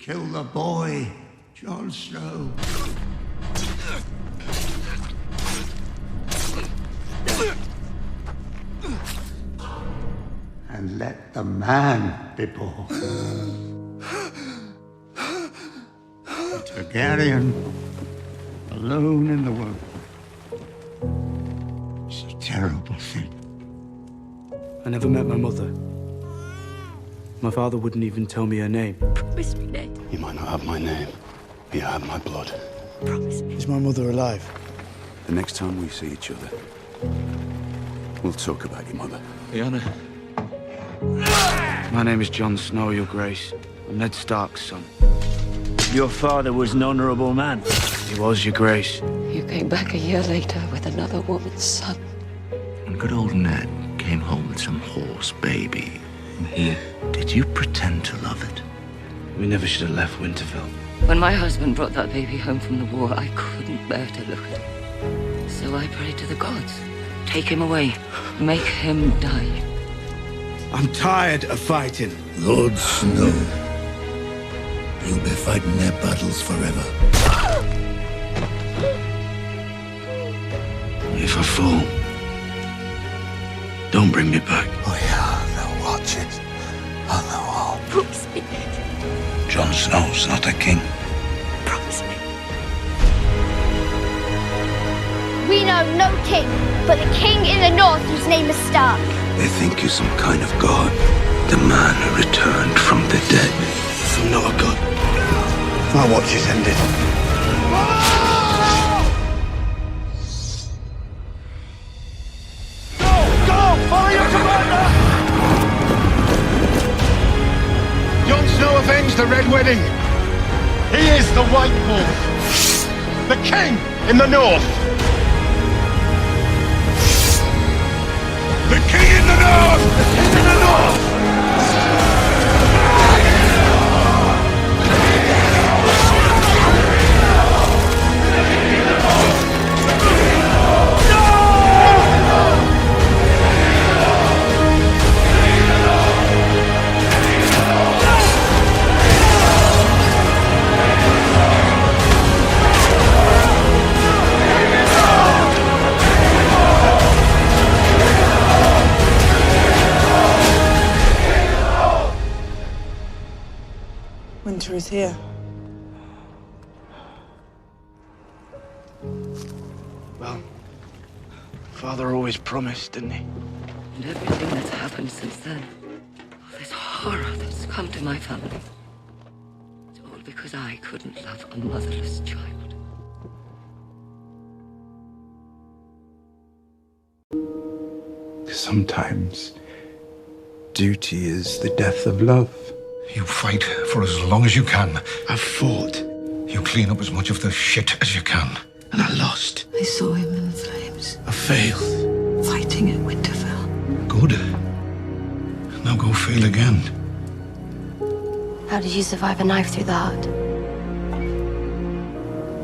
Kill the boy, Jon Snow. And let the man be born. A Targaryen, alone in the world. It's a terrible thing. I never met my mother. My father wouldn't even tell me her name. Promise me, Ned. You might not have my name, but you have my blood. Promise me. Is my mother alive? The next time we see each other, we'll talk about your mother. Lyanna. My name is Jon Snow, Your Grace. I'm Ned Stark's son. Your father was an honorable man. He was, Your Grace. You came back a year later with another woman's son. When good old Ned came home with some horse baby, did you pretend to love it? We never should have left Winterfell. When my husband brought that baby home from the war, I couldn't bear to look at him. So I prayed to the gods. Take him away. Make him die. I'm tired of fighting. Lord Snow, you'll be fighting their battles forever. If I fall, don't bring me back. Oh yeah, they'll watch it on the wall. Promise me, Ned. Jon Snow's not a king. Promise me. We know no king, but the king in the north whose name is Stark. They think you're some kind of god. The man who returned from the dead. I'm not a god. My watch is ended. Jon Snow avenged the Red Wedding. He is the White Wolf, the king in the north. The king in the north! The king in the north! Winter is here. Well, Father always promised, didn't he? And everything that's happened since then. All this horror that's come to my family. It's all because I couldn't love a motherless child. Sometimes duty is the death of love. You fight for as long as you can. I've fought. You clean up as much of the shit as you can. And I lost. I saw him in the flames, I failed. fighting at Winterfell. Good. Now go fail again. How did you survive a knife through the heart?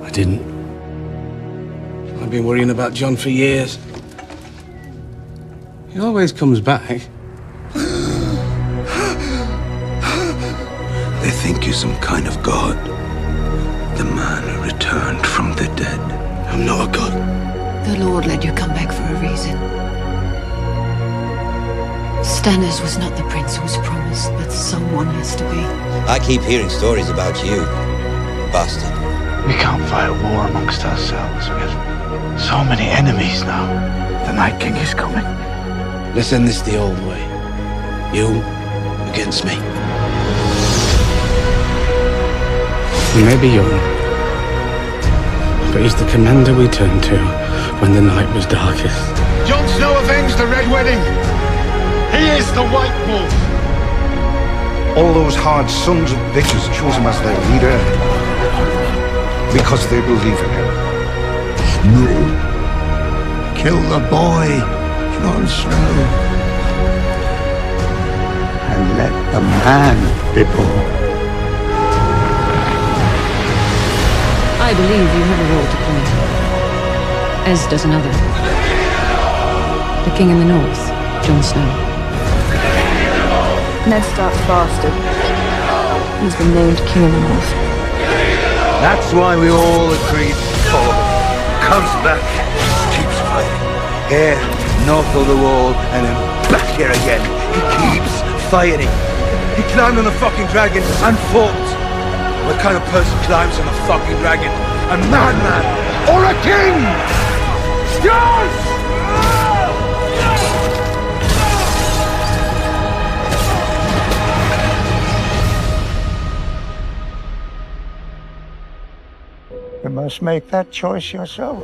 I didn't. I've been worrying about Jon for years. He always comes back. They think you're some kind of god. The man who returned from the dead. I'm not a god. The Lord let you come back for a reason. Stannis was not the prince who was promised, but someone has to be. I keep hearing stories about you, bastard. We can't fight a war amongst ourselves. We have so many enemies now. The Night King is coming. Let's end this the old way. You against me. He may be young, but he's the commander we turned to when the night was darkest. Jon Snow avenged the Red Wedding. He is the White Wolf. All those hard sons of bitches chose him as their leader because they believe in him. No. Kill the boy, Jon Snow. And let the man be born. I believe you have a role to play, as does another. The king in the north, Jon Snow. Ned Stark's bastard. He's been named King of the North. That's why we all agreed to follow him. Comes back, keeps fighting. Here, north of the wall, and then back here again. He keeps fighting. He climbed on a fucking dragon and fought. What kind of person climbs on a fucking dragon? A madman or a king? Yes! You must make that choice yourself.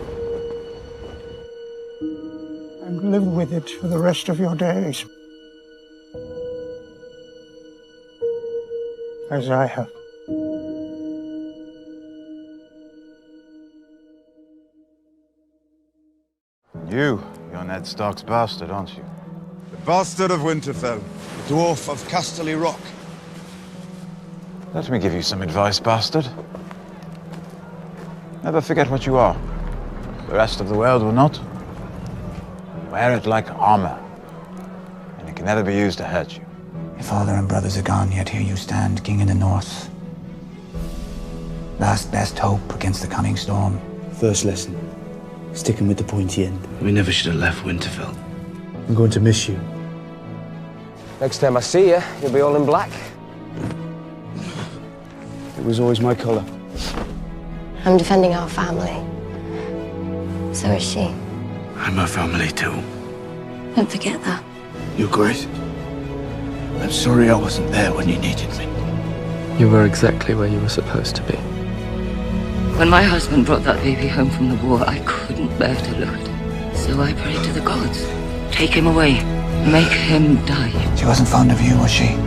And live with it for the rest of your days. As I have. You're Ned Stark's bastard, aren't you? The bastard of Winterfell, the dwarf of Casterly Rock. Let me give you some advice, bastard. Never forget what you are. The rest of the world will not. Wear it like armor, and it can never be used to hurt you. Your father and brothers are gone, yet here you stand, king in the north. Last best hope against the coming storm. First lesson. Sticking with the pointy end. We never should have left Winterfell. I'm going to miss you. Next time I see you, you'll be all in black. It was always my colour. I'm defending our family. So is she. I'm her family too. Don't forget that. Your Grace, I'm sorry I wasn't there when you needed me. You were exactly where you were supposed to be. When my husband brought that baby home from the war, I couldn't bear to look at him. So I prayed to the gods. Take him away. Make him die. She wasn't fond of you, was she?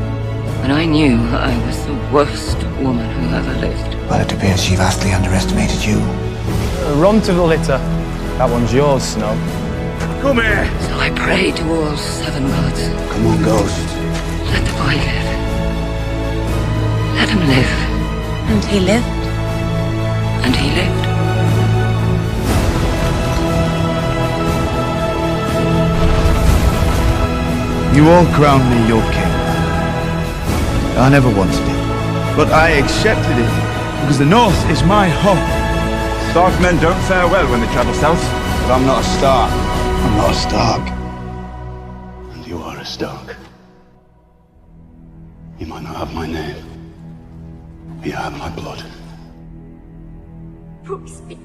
And I knew I was the worst woman who ever lived. Well, it appears she vastly underestimated you. Run to the litter. That one's yours, Snow. Come here! So I prayed to all 7 gods. Come on, Ghost. Let the boy live. Let him live. And he lived. And he lived. You all crowned me your king. I never wanted it, but I accepted it because the North is my home. Stark men don't fare well when they travel south, but I'm not a Stark. I'm not a Stark. And you are a Stark. You might not have my name, but you have my blood. Promise me